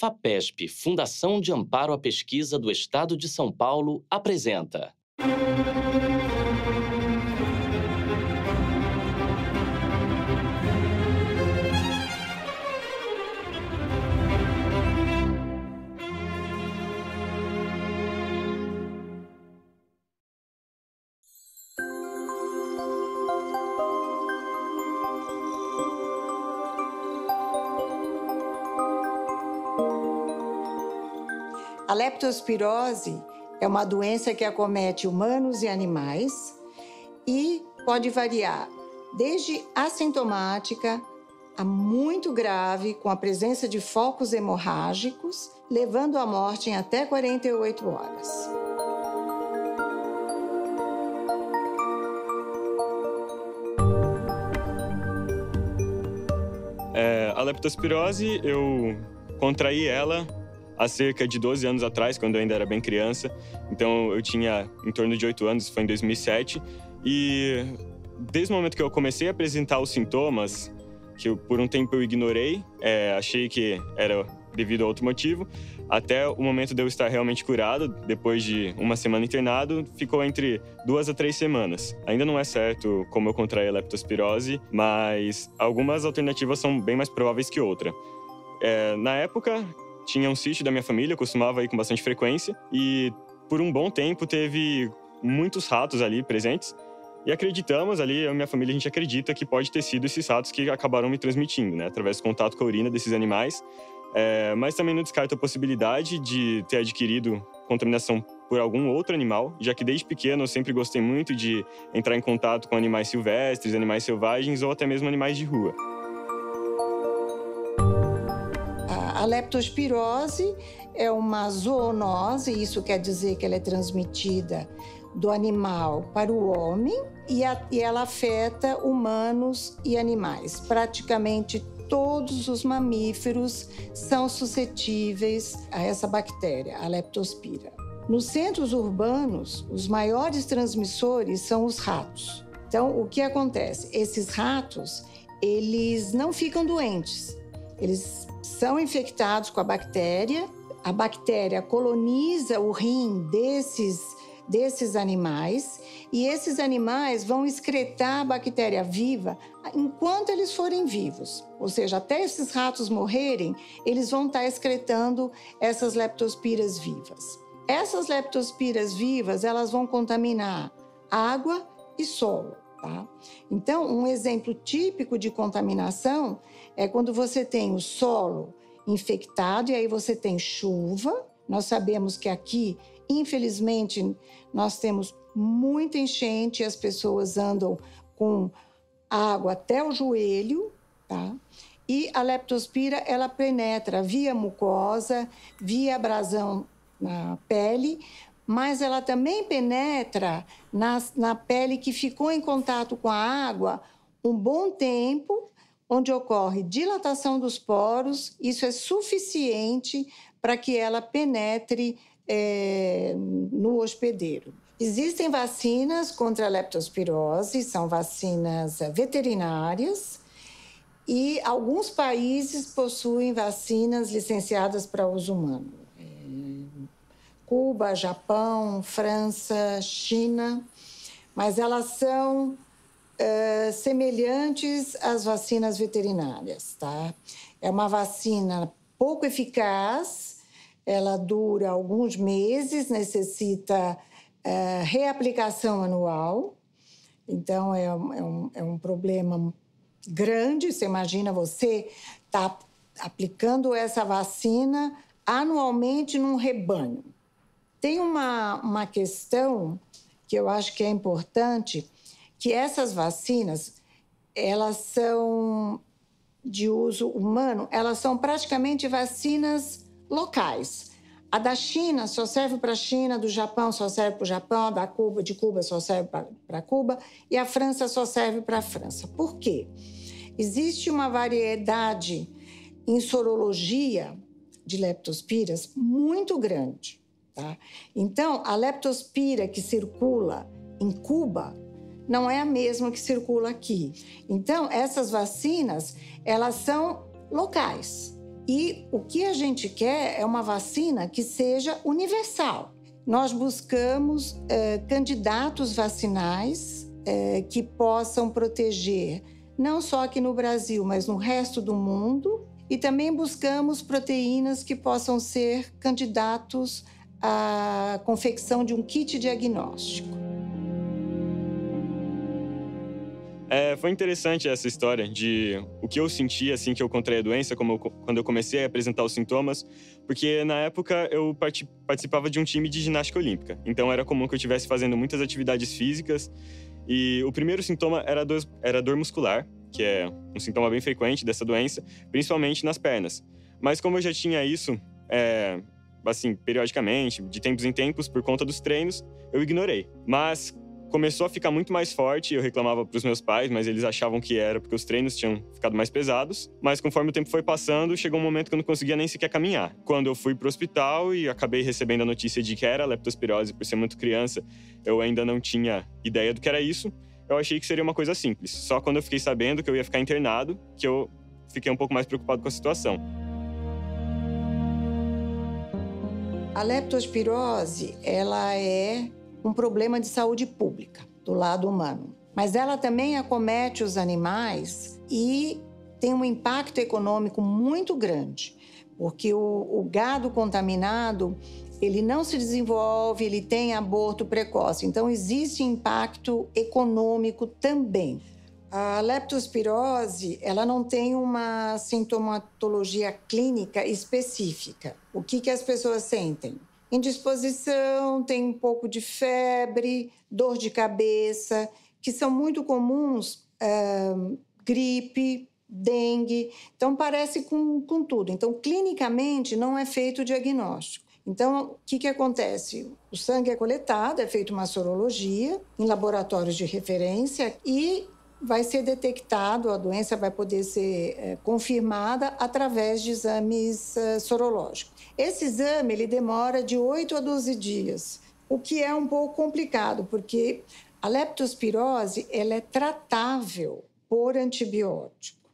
FAPESP, Fundação de Amparo à Pesquisa do Estado de São Paulo, apresenta. A leptospirose é uma doença que acomete humanos e animais e pode variar desde assintomática a muito grave, com a presença de focos hemorrágicos, levando à morte em até 48 horas. A leptospirose, eu contraí ela há cerca de 12 anos atrás, quando eu ainda era bem criança. Então, eu tinha em torno de 8 anos, foi em 2007. E desde o momento que eu comecei a apresentar os sintomas, que por um tempo eu ignorei, achei que era devido a outro motivo, até o momento de eu estar realmente curado, depois de uma semana internado, ficou entre 2 a 3 semanas. Ainda não é certo como eu contraí a leptospirose, mas algumas alternativas são bem mais prováveis que outra. Na época, tinha um sítio da minha família, eu costumava ir com bastante frequência, e por um bom tempo teve muitos ratos ali presentes. E acreditamos ali, eu e minha família, a gente acredita que pode ter sido esses ratos que acabaram me transmitindo, né? Através do contato com a urina desses animais. Mas também não descarto a possibilidade de ter adquirido contaminação por algum outro animal, já que desde pequeno eu sempre gostei muito de entrar em contato com animais silvestres, animais selvagens ou até mesmo animais de rua. A leptospirose é uma zoonose, isso quer dizer que ela é transmitida do animal para o homem e ela afeta humanos e animais. Praticamente todos os mamíferos são suscetíveis a essa bactéria, a leptospira. Nos centros urbanos, os maiores transmissores são os ratos. Então, o que acontece? Esses ratos, eles não ficam doentes. Eles são infectados com a bactéria coloniza o rim desses animais e esses animais vão excretar a bactéria viva enquanto eles forem vivos. Ou seja, até esses ratos morrerem, eles vão estar excretando essas leptospiras vivas. Essas leptospiras vivas, elas vão contaminar água e solo. Tá? Então, um exemplo típico de contaminação é quando você tem o solo infectado e aí você tem chuva. Nós sabemos que aqui, infelizmente, nós temos muita enchente e as pessoas andam com água até o joelho, tá? E a leptospira, ela penetra via mucosa, via abrasão na pele, mas ela também penetra na pele que ficou em contato com a água um bom tempo, onde ocorre dilatação dos poros. Isso é suficiente para que ela penetre no hospedeiro. Existem vacinas contra a leptospirose, são vacinas veterinárias, e alguns países possuem vacinas licenciadas para uso humano. Cuba, Japão, França, China, mas elas são semelhantes às vacinas veterinárias, tá? É uma vacina pouco eficaz, ela dura alguns meses, necessita reaplicação anual, então é um problema grande. Você imagina você tá aplicando essa vacina anualmente num rebanho. Tem uma questão que eu acho que é importante, que essas vacinas, elas são de uso humano, elas são praticamente vacinas locais. A da China só serve para a China, do Japão só serve para o Japão, de Cuba só serve para Cuba e a França só serve para a França. Por quê? Existe uma variedade em sorologia de leptospiras muito grande. Tá? Então, a leptospira que circula em Cuba não é a mesma que circula aqui. Então, essas vacinas, elas são locais. E o que a gente quer é uma vacina que seja universal. Nós buscamos candidatos vacinais que possam proteger não só aqui no Brasil, mas no resto do mundo. E também buscamos proteínas que possam ser candidatos à confecção de um kit diagnóstico. Foi interessante essa história de o que eu senti assim que eu contraí a doença, quando eu comecei a apresentar os sintomas, porque na época eu participava de um time de ginástica olímpica. Então era comum que eu estivesse fazendo muitas atividades físicas e o primeiro sintoma era dor muscular, que é um sintoma bem frequente dessa doença, principalmente nas pernas. Mas como eu já tinha isso, assim, periodicamente, de tempos em tempos, por conta dos treinos, eu ignorei. Mas começou a ficar muito mais forte, eu reclamava para os meus pais, mas eles achavam que era porque os treinos tinham ficado mais pesados. Mas conforme o tempo foi passando, chegou um momento que eu não conseguia nem sequer caminhar. Quando eu fui para o hospital e acabei recebendo a notícia de que era leptospirose, por ser muito criança, eu ainda não tinha ideia do que era isso. Eu achei que seria uma coisa simples. Só quando eu fiquei sabendo que eu ia ficar internado, que eu fiquei um pouco mais preocupado com a situação. A leptospirose, ela é um problema de saúde pública do lado humano. Mas ela também acomete os animais e tem um impacto econômico muito grande, porque o gado contaminado, ele não se desenvolve, ele tem aborto precoce. Então, existe impacto econômico também. A leptospirose, ela não tem uma sintomatologia clínica específica. O que as pessoas sentem? Indisposição, tem um pouco de febre, dor de cabeça, que são muito comuns, gripe, dengue. Então, parece com tudo. Então, clinicamente, não é feito o diagnóstico. Então, o que acontece? O sangue é coletado, é feita uma sorologia em laboratórios de referência e vai ser detectado, a doença vai poder ser confirmada através de exames sorológicos. Esse exame ele demora de 8 a 12 dias, o que é um pouco complicado, porque a leptospirose ela é tratável por antibiótico,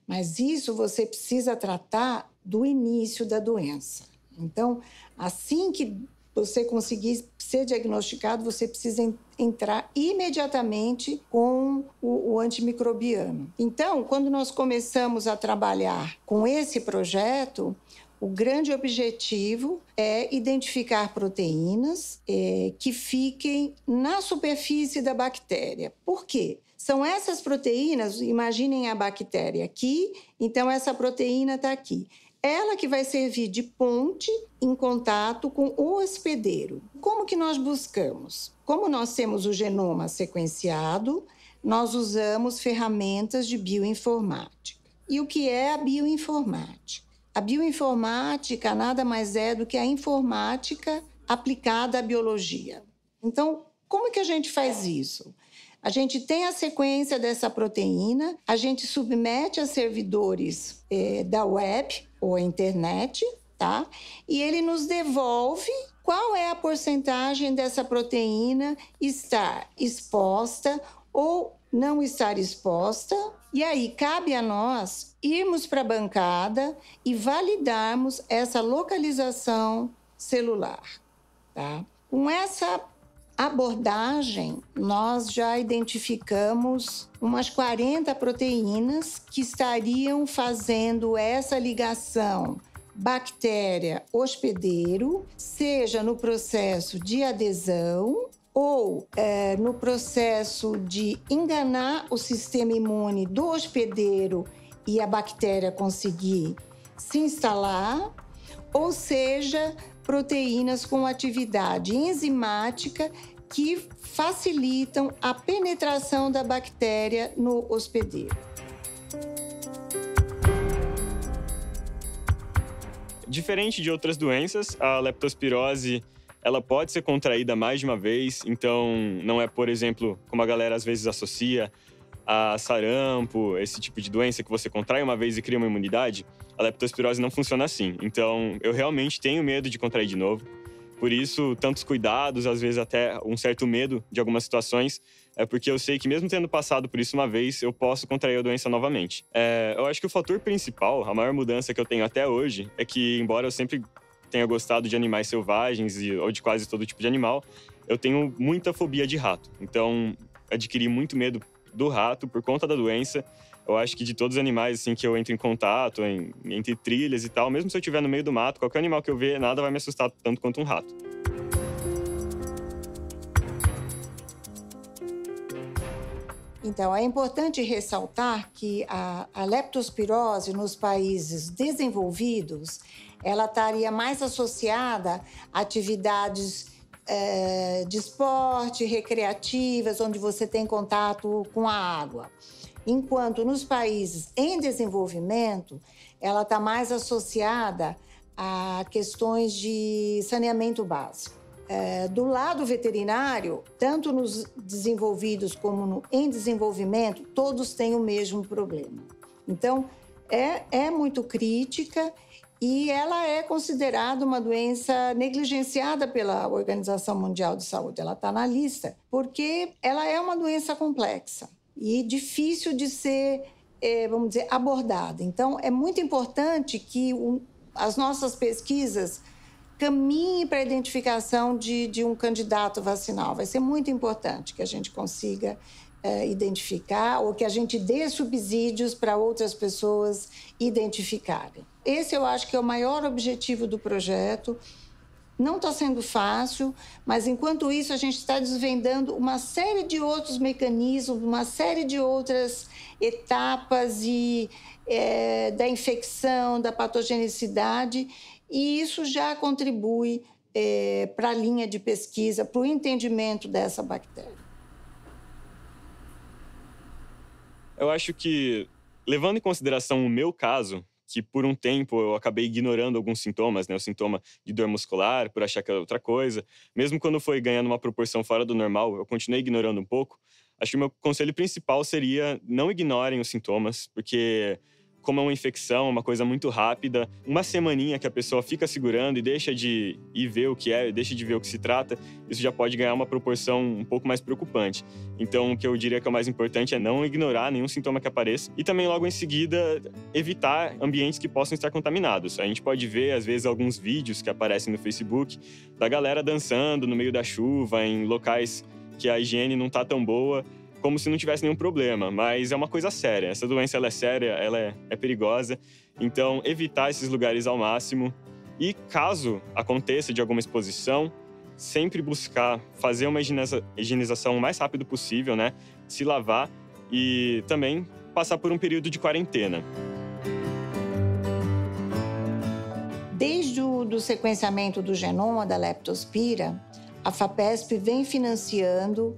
mas isso você precisa tratar do início da doença. Então, assim que você conseguir ser diagnosticado, você precisa entrar imediatamente com o antimicrobiano. Então, quando nós começamos a trabalhar com esse projeto, o grande objetivo é identificar proteínas que fiquem na superfície da bactéria. Por quê? São essas proteínas, imaginem a bactéria aqui, então essa proteína está aqui. Ela que vai servir de ponte em contato com o hospedeiro. Como que nós buscamos? Como nós temos o genoma sequenciado, nós usamos ferramentas de bioinformática. E o que é a bioinformática? A bioinformática nada mais é do que a informática aplicada à biologia. Então, como que a gente faz isso? A gente tem a sequência dessa proteína, a gente submete a servidores da web ou internet, tá? E ele nos devolve qual é a porcentagem dessa proteína estar exposta ou não estar exposta. E aí, cabe a nós irmos para a bancada e validarmos essa localização celular, tá? Com essa abordagem, nós já identificamos umas 40 proteínas que estariam fazendo essa ligação bactéria-hospedeiro, seja no processo de adesão ou no processo de enganar o sistema imune do hospedeiro e a bactéria conseguir se instalar, ou seja, proteínas com atividade enzimática que facilitam a penetração da bactéria no hospedeiro. Diferente de outras doenças, a leptospirose ela pode ser contraída mais de uma vez, então não é, por exemplo, como a galera às vezes associa a sarampo, esse tipo de doença que você contrai uma vez e cria uma imunidade. A leptospirose não funciona assim. Então, eu realmente tenho medo de contrair de novo. Por isso, tantos cuidados, às vezes até um certo medo de algumas situações, é porque eu sei que mesmo tendo passado por isso uma vez, eu posso contrair a doença novamente. Eu acho que o fator principal, a maior mudança que eu tenho até hoje, é que, embora eu sempre tenha gostado de animais selvagens ou de quase todo tipo de animal, eu tenho muita fobia de rato. Então, adquiri muito medo do rato por conta da doença. Eu acho que de todos os animais assim, que eu entro em contato, entre trilhas e tal, mesmo se eu estiver no meio do mato, qualquer animal que eu ver, nada vai me assustar tanto quanto um rato. Então, é importante ressaltar que a leptospirose nos países desenvolvidos, ela estaria mais associada a atividades de esporte, recreativas, onde você tem contato com a água. Enquanto nos países em desenvolvimento, ela está mais associada a questões de saneamento básico. Do lado veterinário, tanto nos desenvolvidos como em desenvolvimento, todos têm o mesmo problema. Então, é muito crítica e ela é considerada uma doença negligenciada pela Organização Mundial de Saúde. Ela está na lista, porque ela é uma doença complexa e difícil de ser, vamos dizer, abordada. Então, é muito importante que as nossas pesquisas caminhem para a identificação de um candidato vacinal. Vai ser muito importante que a gente consiga identificar ou que a gente dê subsídios para outras pessoas identificarem. Esse eu acho que é o maior objetivo do projeto. Não está sendo fácil, mas enquanto isso a gente está desvendando uma série de outros mecanismos, uma série de outras etapas da infecção, da patogenicidade, e isso já contribui para a linha de pesquisa, para o entendimento dessa bactéria. Eu acho que, levando em consideração o meu caso, que por um tempo eu acabei ignorando alguns sintomas, né? O sintoma de dor muscular, por achar que era outra coisa. Mesmo quando foi ganhando uma proporção fora do normal, eu continuei ignorando um pouco. Acho que o meu conselho principal seria não ignorem os sintomas, porque como é uma infecção, uma coisa muito rápida, uma semaninha que a pessoa fica segurando e deixa de ir ver o que é, deixa de ver o que se trata, isso já pode ganhar uma proporção um pouco mais preocupante. Então, o que eu diria que é o mais importante é não ignorar nenhum sintoma que apareça e também, logo em seguida, evitar ambientes que possam estar contaminados. A gente pode ver, às vezes, alguns vídeos que aparecem no Facebook da galera dançando no meio da chuva, em locais que a higiene não está tão boa, como se não tivesse nenhum problema, mas é uma coisa séria. Essa doença ela é séria, ela é perigosa, então evitar esses lugares ao máximo. E caso aconteça de alguma exposição, sempre buscar fazer uma higienização o mais rápido possível, né? Se lavar e também passar por um período de quarentena. Desde o sequenciamento do genoma da Leptospira, a FAPESP vem financiando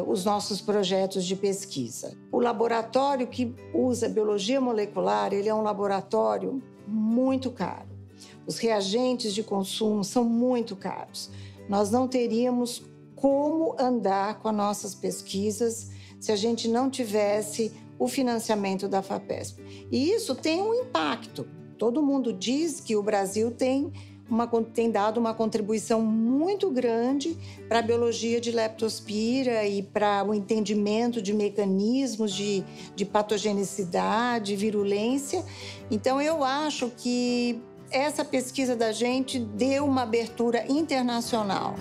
os nossos projetos de pesquisa. O laboratório que usa biologia molecular, ele é um laboratório muito caro. Os reagentes de consumo são muito caros. Nós não teríamos como andar com as nossas pesquisas se a gente não tivesse o financiamento da FAPESP. E isso tem um impacto. Todo mundo diz que o Brasil tem dado uma contribuição muito grande para a biologia de leptospira e para o entendimento de mecanismos de patogenicidade, virulência. Então, eu acho que essa pesquisa da gente deu uma abertura internacional.